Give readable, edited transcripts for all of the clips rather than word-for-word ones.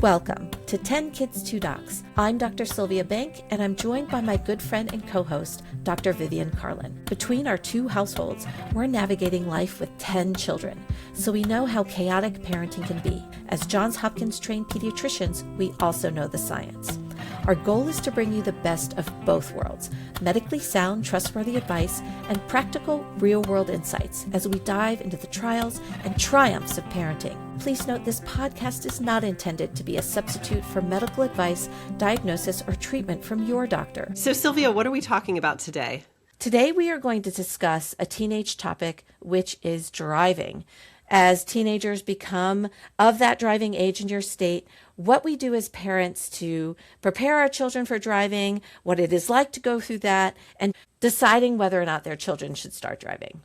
Welcome to 10 Kids, 2 Docs. I'm Dr. Sylvia Bank, and I'm joined by my good friend and co-host, Dr. Vivian Carlin. Between our two households, we're navigating life with 10 children, so we know how chaotic parenting can be. As Johns Hopkins trained pediatricians, we also know the science. Our goal is to bring you the best of both worlds, medically sound, trustworthy advice, and practical, real-world insights as we dive into the trials and triumphs of parenting. Please note this podcast is not intended to be a substitute for medical advice, diagnosis, or treatment from your doctor. So, Sylvia, what are we talking about today? Today we are going to discuss a teenage topic, which is driving. As teenagers become of that driving age in your state, what we do as parents to prepare our children for driving, what it is like to go through that, and deciding whether or not their children should start driving.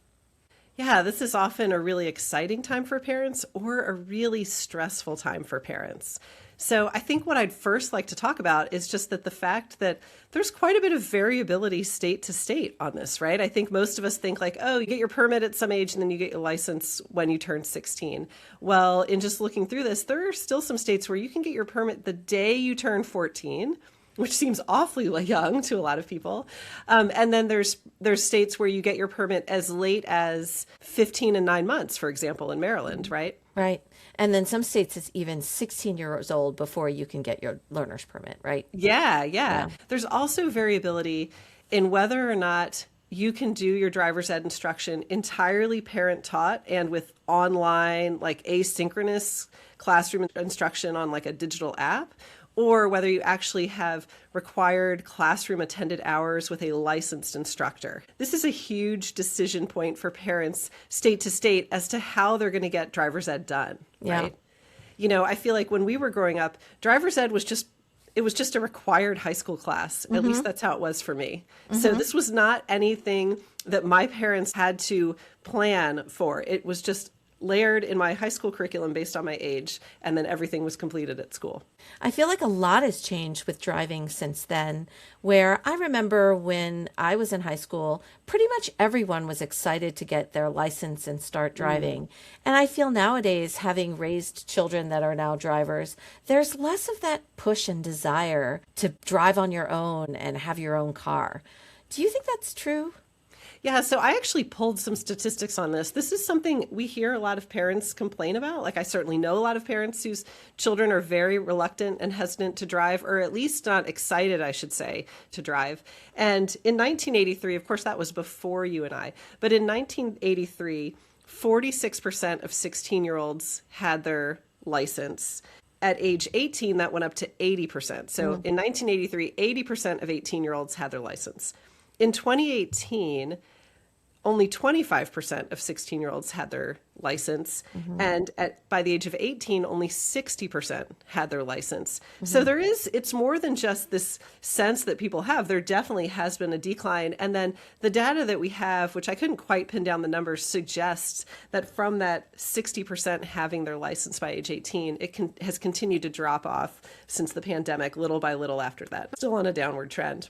Yeah, this is often a really exciting time for parents or a really stressful time for parents. So I think what I'd first like to talk about is just that the fact that there's quite a bit of variability state to state on this, right? I think most of us think like, oh, you get your permit at some age and then you get your license when you turn 16. Well, in just looking through this, there are still some states where you can get your permit the day you turn 14, which seems awfully young to a lot of people. And then there's states where you get your permit as late as 15 and 9 months, for example, in Maryland, right? Right. And then some states it's even 16 years old before you can get your learner's permit, right? Yeah. There's also variability in whether or not you can do your driver's ed instruction entirely parent taught and with online, like asynchronous classroom instruction on like a digital app, or whether you actually have required classroom attended hours with a licensed instructor. This is a huge decision point for parents state to state as to how they're going to get driver's ed done, right? You know, I feel like when we were growing up, driver's ed was just a required high school class. At least that's how it was for me. So this was not anything that my parents had to plan for. It was just layered in my high school curriculum based on my age, and then everything was completed at school. I feel like a lot has changed with driving since then, where I remember when I was in high school, pretty much everyone was excited to get their license and start driving. And I feel nowadays, having raised children that are now drivers, there's less of that push and desire to drive on your own and have your own car. Do you think that's true? Yeah, so I actually pulled some statistics on this. This is something we hear a lot of parents complain about. Like I certainly know a lot of parents whose children are very reluctant and hesitant to drive, or at least not excited, I should say, to drive. And in 1983, of course, that was before you and I, but in 1983, 46% of 16-year-olds had their license. At age 18, that went up to 80%. So in 1983, 80% of 18-year-olds had their license. In 2018, only 25% of 16-year-olds had their license. And by the age of 18, only 60% had their license. So it's more than just this sense that people have. There definitely has been a decline. And then the data that we have, which I couldn't quite pin down the numbers, suggests that from that 60% having their license by age 18, has continued to drop off since the pandemic, little by little after that. Still on a downward trend.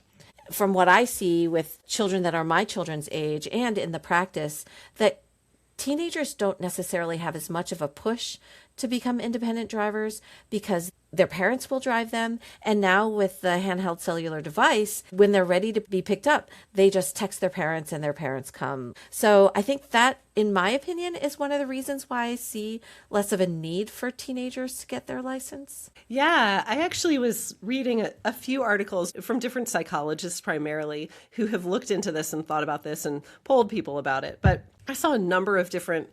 From what I see with children that are my children's age and in the practice, that teenagers don't necessarily have as much of a push to become independent drivers because their parents will drive them. And now with the handheld cellular device, when they're ready to be picked up, they just text their parents and their parents come. So I think that, in my opinion, is one of the reasons why I see less of a need for teenagers to get their license. Yeah, I actually was reading a few articles from different psychologists primarily who have looked into this and thought about this and polled people about it. But I saw a number of different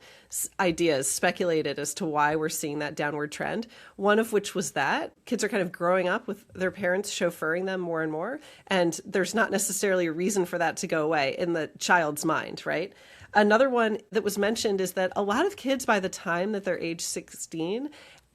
ideas speculated as to why we're seeing that downward trend. One of which was that kids are kind of growing up with their parents chauffeuring them more and more. And there's not necessarily a reason for that to go away in the child's mind, right? Another one that was mentioned is that a lot of kids by the time that they're age 16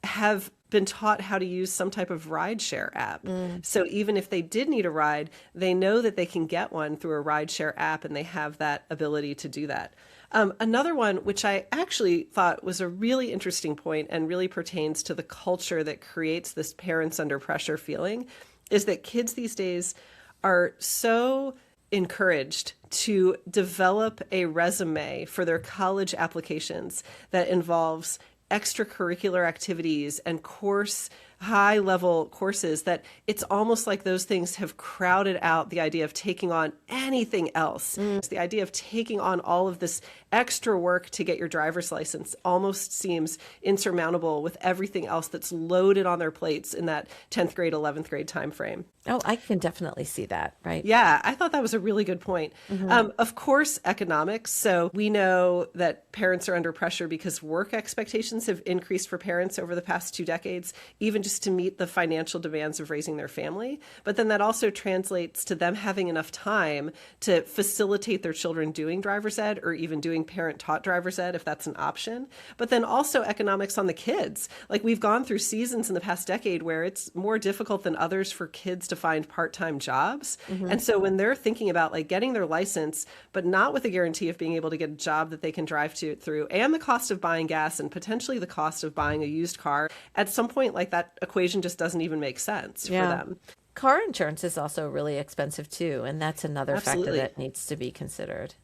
have been taught how to use some type of rideshare app. So even if they did need a ride, they know that they can get one through a rideshare app and they have that ability to do that. Another one, which I actually thought was a really interesting point and really pertains to the culture that creates this parents under pressure feeling, is that kids these days are so encouraged to develop a resume for their college applications that involves extracurricular activities and course high level courses that it's almost like those things have crowded out the idea of taking on anything else. It's the idea of taking on all of this extra work to get your driver's license almost seems insurmountable with everything else that's loaded on their plates in that 10th grade, 11th grade time frame. Oh, I can definitely see that, right? Yeah, I thought that was a really good point. Of course, economics. So we know that parents are under pressure because work expectations have increased for parents over the past 2 decades, even just to meet the financial demands of raising their family. But then that also translates to them having enough time to facilitate their children doing driver's ed or even doing parent-taught driver's ed if that's an option. But then also economics on the kids. Like we've gone through seasons in the past decade where it's more difficult than others for kids to find part-time jobs. And so when they're thinking about like getting their license, but not with the guarantee of being able to get a job that they can drive to through and the cost of buying gas and potentially the cost of buying a used car, at some point like that equation just doesn't even make sense for them. Car insurance is also really expensive too, and that's another factor that needs to be considered.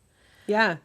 Yeah.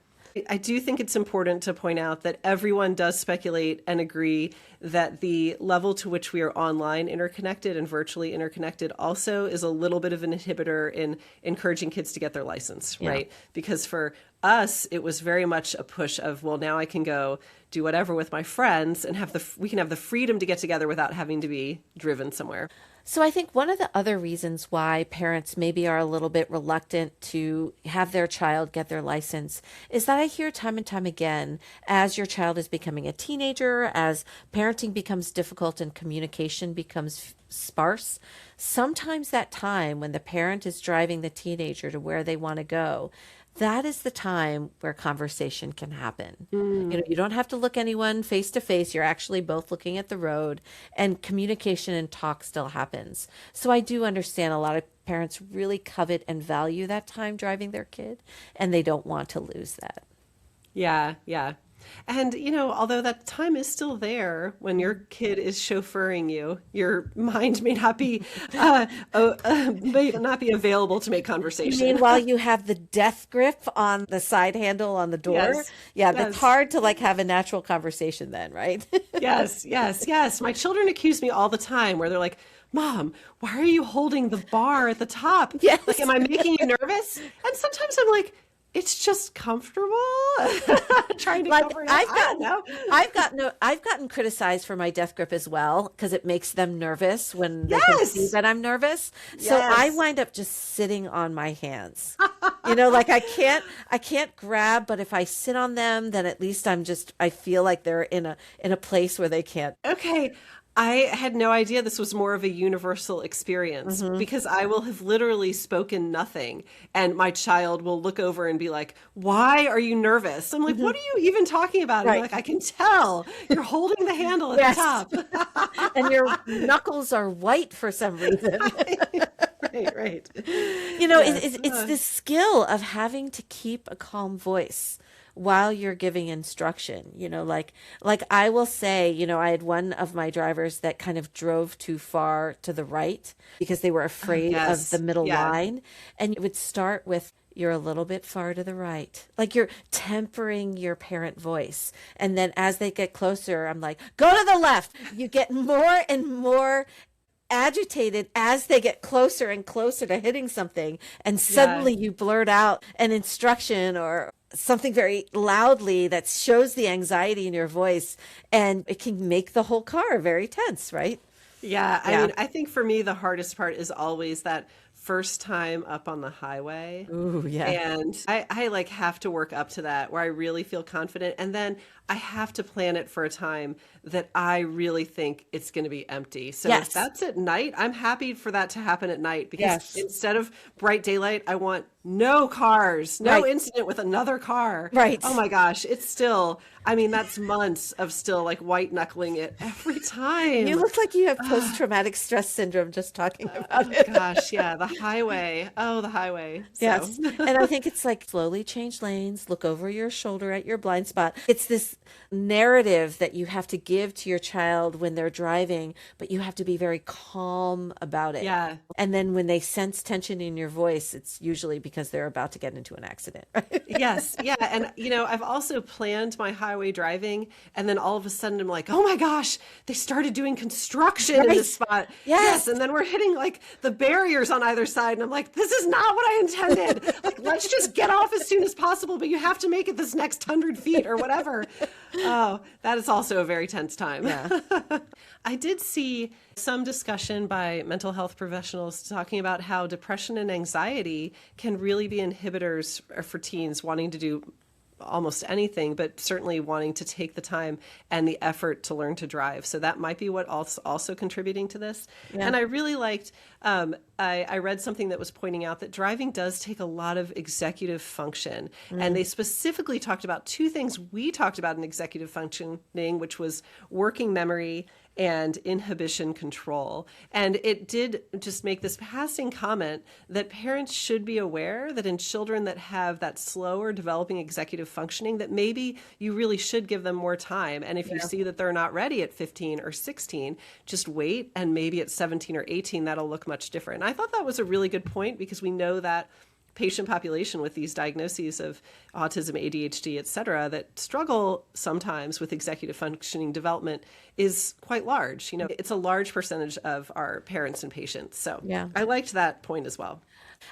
I do think it's important to point out that everyone does speculate and agree that the level to which we are online interconnected and virtually interconnected also is a little bit of an inhibitor in encouraging kids to get their license, right? Because for us, it was very much a push of, well, now I can go do whatever with my friends and we can have the freedom to get together without having to be driven somewhere. So I think one of the other reasons why parents maybe are a little bit reluctant to have their child get their license is that I hear time and time again, as your child is becoming a teenager, as parenting becomes difficult and communication becomes sparse, sometimes that time when the parent is driving the teenager to where they want to go, that is the time where conversation can happen. You don't have to look anyone face to face. You're actually both looking at the road, and communication and talk still happens. So I do understand a lot of parents really covet and value that time driving their kid, and they don't want to lose that. Yeah. And, although that time is still there when your kid is chauffeuring you, your mind may not be available to make conversation. You mean while you have the death grip on the side handle on the door? Yes. Yeah, that's hard to have a natural conversation then, right? Yes. My children accuse me all the time where they're like, Mom, why are you holding the bar at the top? Yes. Like, am I making you nervous? And sometimes I'm like, it's just comfortable. Trying to cover it up. I've gotten criticized for my death grip as well because it makes them nervous when they can see that I'm nervous. So I wind up just sitting on my hands. I can't grab, but if I sit on them, then at least I feel like they're in a place where they can't. Okay. I had no idea this was more of a universal experience because I will have literally spoken nothing and my child will look over and be like, why are you nervous? I'm like, what are you even talking about? And like, I can tell you're holding the handle at the top. And your knuckles are white for some reason. Right. It's this skill of having to keep a calm voice while you're giving instruction, like I will say, I had one of my drivers that kind of drove too far to the right because they were afraid of the middle line. And it would start with, you're a little bit far to the right. Like you're tempering your parent voice. And then as they get closer, I'm like, go to the left. You get more and more agitated as they get closer and closer to hitting something. And suddenly you blurt out an instruction or something very loudly that shows the anxiety in your voice, and it can make the whole car very tense, right? Yeah. I mean, I think for me, the hardest part is always that first time up on the highway. Ooh, yeah. And I have to work up to that where I really feel confident. And then I have to plan it for a time that I really think it's going to be empty. So if that's at night, I'm happy for that to happen at night because instead of bright daylight, I want no cars, no incident with another car. Right. Oh my gosh. It's still, that's months of still white knuckling it every time. You look like you have post-traumatic stress syndrome just talking about it. Gosh. Yeah. The highway. Oh, the highway. So. Yes. And I think it's slowly change lanes, look over your shoulder at your blind spot. It's this narrative that you have to give to your child when they're driving, but you have to be very calm about it. Yeah. And then when they sense tension in your voice, it's usually because they're about to get into an accident. Right? Yes. Yeah. And, I've also planned my highway highway driving, and then all of a sudden I'm like, oh my gosh, they started doing construction in this spot. Yes. And then we're hitting like the barriers on either side. And I'm like, this is not what I intended. Like, let's just get off as soon as possible, but you have to make it this next 100 feet or whatever. Oh, that is also a very tense time. Yeah. I did see some discussion by mental health professionals talking about how depression and anxiety can really be inhibitors for teens wanting to do almost anything, but certainly wanting to take the time and the effort to learn to drive. So that might be what also contributing to this. Yeah. And I really liked, I read something that was pointing out that driving does take a lot of executive function. And they specifically talked about two things we talked about in executive functioning, which was working memory and inhibition control. And it did just make this passing comment that parents should be aware that in children that have that slower developing executive functioning, that maybe you really should give them more time. And if you see that they're not ready at 15 or 16, just wait, and maybe at 17 or 18, that'll look much different. And I thought that was a really good point, because we know that patient population with these diagnoses of autism, ADHD, et cetera, that struggle sometimes with executive functioning development is quite large. You know, it's a large percentage of our parents and patients. So I liked that point as well.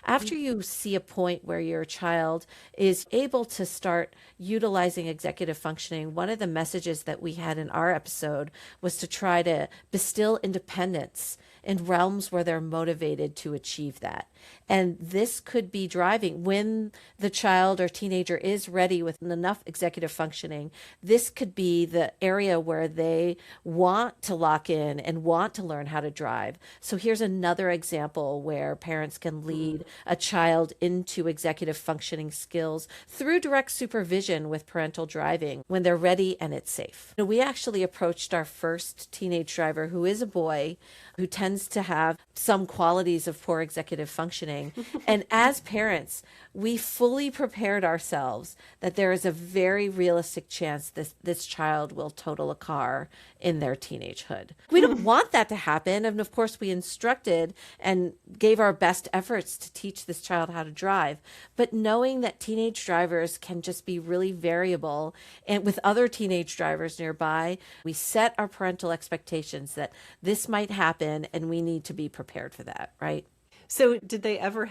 After you see a point where your child is able to start utilizing executive functioning, one of the messages that we had in our episode was to try to bestow independence in realms where they're motivated to achieve that. And this could be driving when the child or teenager is ready with enough executive functioning. This could be the area where they want to lock in and want to learn how to drive. So here's another example where parents can lead a child into executive functioning skills through direct supervision with parental driving when they're ready and it's safe. We actually approached our first teenage driver, who is a boy, who tends to have some qualities of poor executive functioning. And as parents, we fully prepared ourselves that there is a very realistic chance this child will total a car in their teenagehood. We don't want that to happen. And of course, we instructed and gave our best efforts to teach this child how to drive. But knowing that teenage drivers can just be really variable, and with other teenage drivers nearby, we set our parental expectations that this might happen and we need to be prepared for that, right? So did they ever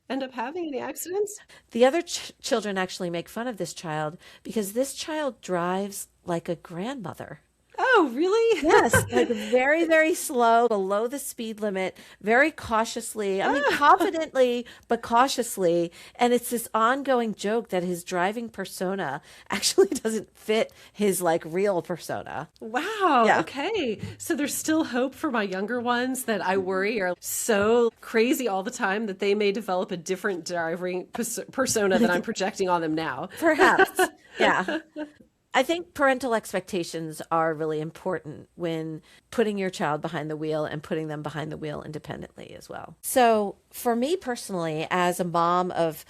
end up having any accidents? The other children actually make fun of this child because this child drives like a grandmother. Oh, really? Yes, like very, very slow, below the speed limit, very cautiously. I mean, confidently, but cautiously. And it's this ongoing joke that his driving persona actually doesn't fit his like real persona. Wow. Yeah. Okay. So there's still hope for my younger ones that I worry are so crazy all the time that they may develop a different driving persona that I'm projecting on them now. Perhaps. Yeah. I think parental expectations are really important when putting your child behind the wheel and putting them behind the wheel independently as well. So for me personally, as a mom of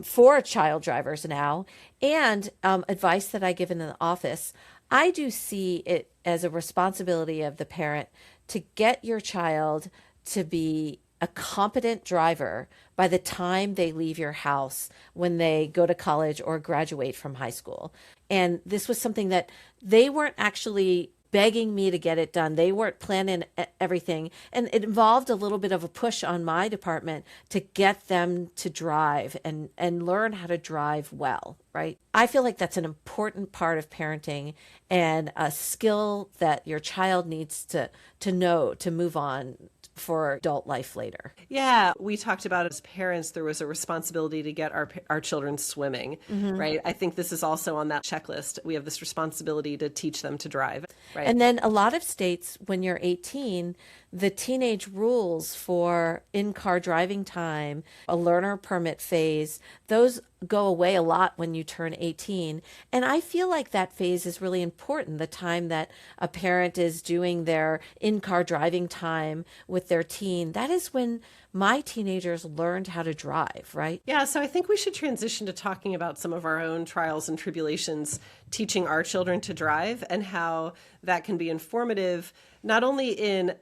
4 child drivers now, and advice that I give in the office, I do see it as a responsibility of the parent to get your child to be a competent driver by the time they leave your house when they go to college or graduate from high school. And this was something that they weren't actually begging me to get it done. They weren't planning everything. And it involved a little bit of a push on my department to get them to drive and learn how to drive well, right? I feel like that's an important part of parenting and a skill that your child needs to know to move on for adult life later. Yeah, we talked about as parents, there was a responsibility to get our children swimming, right? I think this is also on that checklist. We have this responsibility to teach them to drive, right? And then a lot of states, when you're 18, the teenage rules for in-car driving time, a learner permit phase, those go away a lot when you turn 18. And I feel like that phase is really important, the time that a parent is doing their in-car driving time with their teen. That is when my teenagers learned how to drive, right? Yeah, so I think we should transition to talking about some of our own trials and tribulations teaching our children to drive and how that can be informative, not only in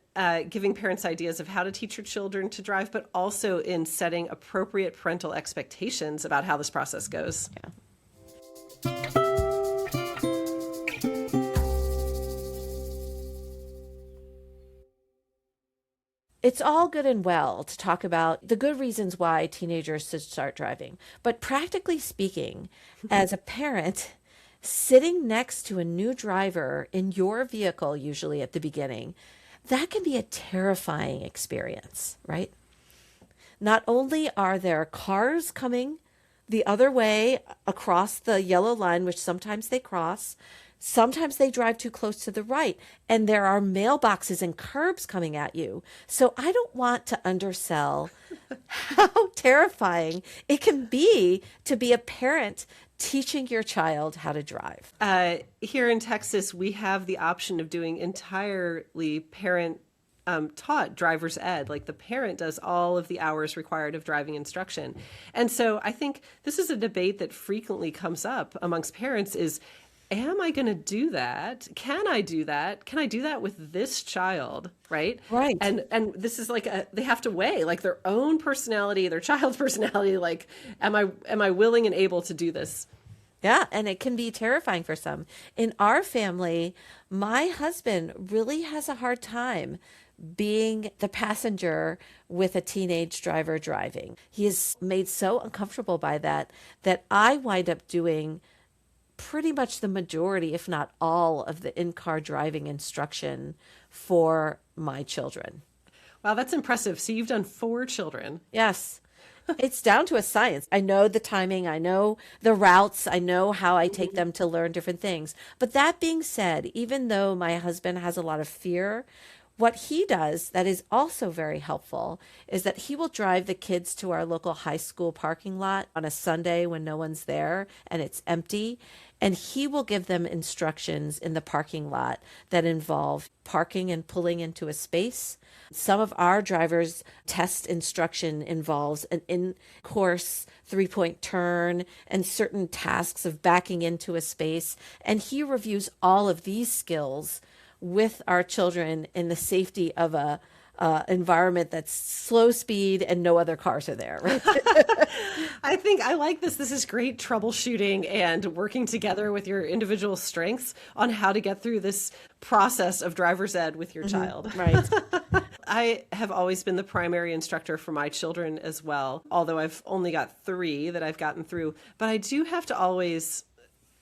giving parents ideas of how to teach your children to drive, but also in setting appropriate parental expectations about how this process goes. Yeah. it's all good and well to talk about the good reasons why teenagers should start driving. But practically speaking, as a parent, sitting next to a new driver in your vehicle, usually at the beginning, that can be a terrifying experience, right? Not only are there cars coming the other way across the yellow line, which sometimes they cross, sometimes they drive too close to the right, and there are mailboxes and curbs coming at you. So I don't want to undersell how terrifying it can be to be a parent teaching your child how to drive. Here in Texas, we have the option of doing entirely parent taught driver's ed. Like the parent does all of the hours required of driving instruction. And so I think this is a debate that frequently comes up amongst parents is, am I going to do that? Can I do that? Can I do that with this child? Right. Right. And this is like they have to weigh like their own personality, their child's personality. Like, am I willing and able to do this? Yeah, and it can be terrifying for some. In our family, my husband really has a hard time being the passenger with a teenage driver driving. He is made so uncomfortable by that I wind up doing pretty much the majority, if not all, of the in-car driving instruction for my children. Wow, that's impressive. So you've done 4 children. Yes. It's down to a science. I know the timing. I know the routes. I know how I take them to learn different things. But that being said, even though my husband has a lot of fear, what he does that is also very helpful is that he will drive the kids to our local high school parking lot on a Sunday when no one's there and it's empty. And he will give them instructions in the parking lot that involve parking and pulling into a space. Some of our drivers' test instruction involves an in-course 3-point turn and certain tasks of backing into a space. And he reviews all of these skills with our children in the safety of a environment that's slow speed and no other cars are there. Right? I think I like this. This is great troubleshooting and working together with your individual strengths on how to get through this process of driver's ed with your child. Right. I have always been the primary instructor for my children as well, although I've only got 3 that I've gotten through. But I do have to always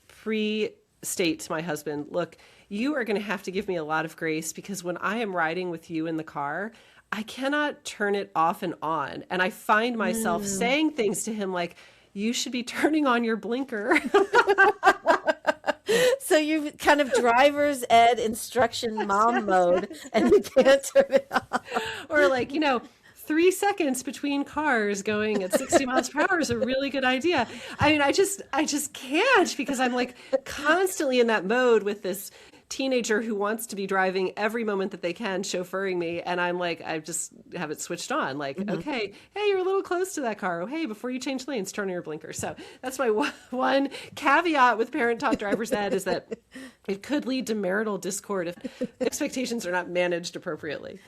pre-state to my husband, look, you are going to have to give me a lot of grace because when I am riding with you in the car, I cannot turn it off and on. And I find myself saying things to him like, you should be turning on your blinker. So you kind of driver's ed instruction mom mode and you can't turn it off. Or like, 3 seconds between cars going at 60 miles per hour is a really good idea. I mean, I just can't because I'm like constantly in that mode with this teenager who wants to be driving every moment that they can, chauffeuring me. And I'm like, I just have it switched on. Like, okay, hey, you're a little close to that car. Oh, hey, before you change lanes, turn on your blinker. So that's my one caveat with parent taught driver's ed is that it could lead to marital discord if expectations are not managed appropriately.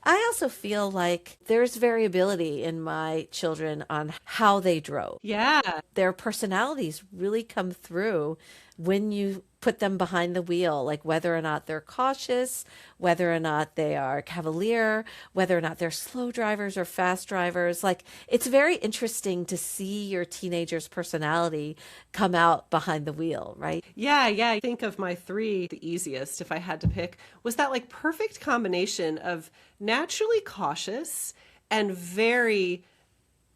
I also feel like there's variability in my children on how they drove. Yeah. Their personalities really come through when you put them behind the wheel, like whether or not they're cautious, whether or not they are cavalier, whether or not they're slow drivers or fast drivers. Like it's very interesting to see your teenager's personality come out behind the wheel, right? Yeah. I think of my 3, the easiest, if I had to pick, was that like perfect combination of naturally cautious and very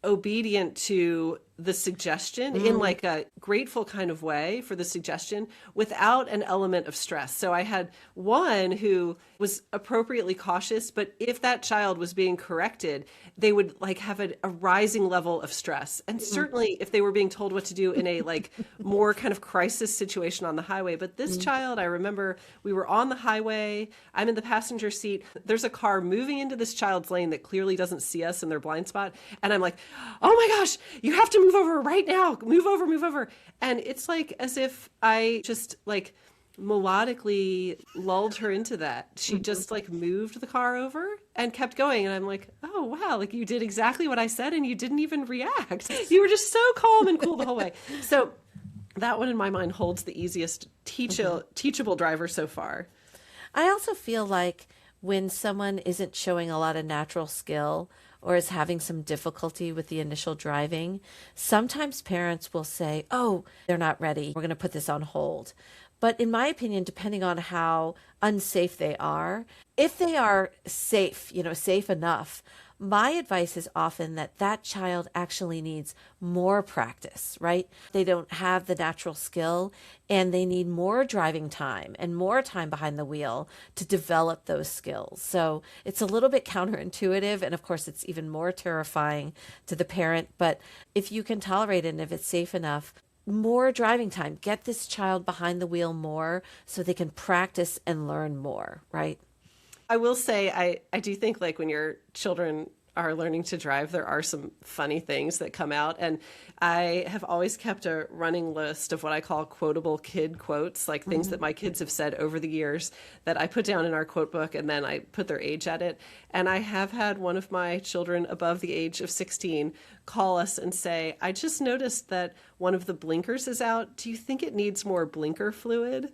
obedient to the suggestion in like a grateful kind of way for the suggestion without an element of stress. So I had one who was appropriately cautious, but if that child was being corrected, they would like have a rising level of stress. And certainly if they were being told what to do in a like more kind of crisis situation on the highway. But this child, I remember we were on the highway, I'm in the passenger seat, there's a car moving into this child's lane that clearly doesn't see us in their blind spot. And I'm like, oh my gosh, you have to move over right now. Move over. And it's like as if I just like melodically lulled her into that. She just like moved the car over and kept going. And I'm like, oh, wow, like you did exactly what I said and you didn't even react. You were just so calm and cool the whole way. So that one in my mind holds the easiest teachable driver so far. I also feel like when someone isn't showing a lot of natural skill or is having some difficulty with the initial driving, sometimes parents will say, oh, they're not ready. We're going to put this on hold. But in my opinion, depending on how unsafe they are, if they are safe, safe enough, my advice is often that that child actually needs more practice, right? They don't have the natural skill and they need more driving time and more time behind the wheel to develop those skills. So it's a little bit counterintuitive. And of course, it's even more terrifying to the parent. But if you can tolerate it and if it's safe enough, more driving time, get this child behind the wheel more so they can practice and learn more, right? I will say, I do think like when your children are learning to drive, there are some funny things that come out. And I have always kept a running list of what I call quotable kid quotes, like things that my kids have said over the years that I put down in our quote book and then I put their age at it. And I have had one of my children above the age of 16 call us and say, I just noticed that one of the blinkers is out. Do you think it needs more blinker fluid?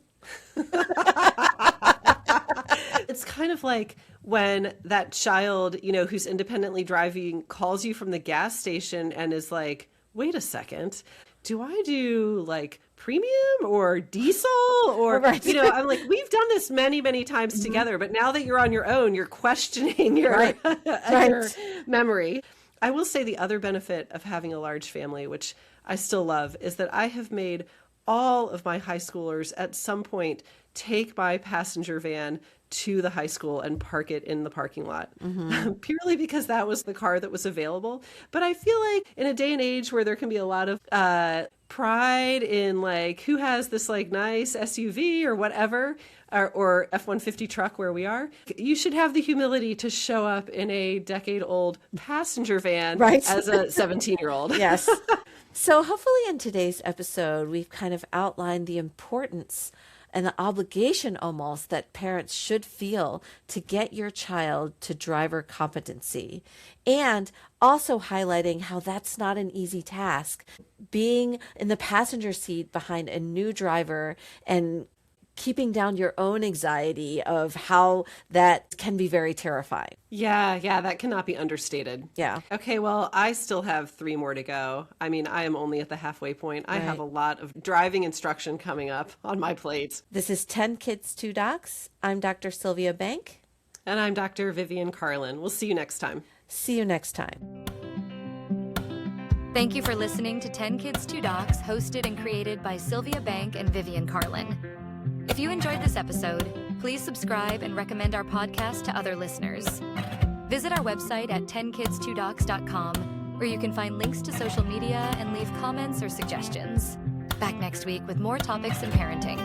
It's kind of like when that child, who's independently driving calls you from the gas station and is like, wait a second, do I do like premium or diesel or, right. I'm like, we've done this many, many times together, but now that you're on your own, you're questioning your, your memory. I will say the other benefit of having a large family, which I still love, is that I have made all of my high schoolers at some point take my passenger van to the high school and park it in the parking lot, purely because that was the car that was available. But I feel like in a day and age where there can be a lot of pride in like who has this like nice SUV or whatever, or F-150 truck where we are, you should have the humility to show up in a decade-old passenger van as a 17-year-old. Yes. So hopefully in today's episode, we've kind of outlined the importance and the obligation almost that parents should feel to get your child to driver competency, and also highlighting how that's not an easy task. Being in the passenger seat behind a new driver and keeping down your own anxiety of how that can be very terrifying. Yeah, that cannot be understated. Yeah. Okay, well, I still have 3 more to go. I mean, I am only at the halfway point. I have a lot of driving instruction coming up on my plate. This is 10 Kids, 2 Docs. I'm Dr. Sylvia Bank. And I'm Dr. Vivian Carlin. We'll see you next time. See you next time. Thank you for listening to 10 Kids, 2 Docs, hosted and created by Sylvia Bank and Vivian Carlin. If you enjoyed this episode, please subscribe and recommend our podcast to other listeners. Visit our website at 10kids2docs.com, where you can find links to social media and leave comments or suggestions. Back next week with more topics in parenting.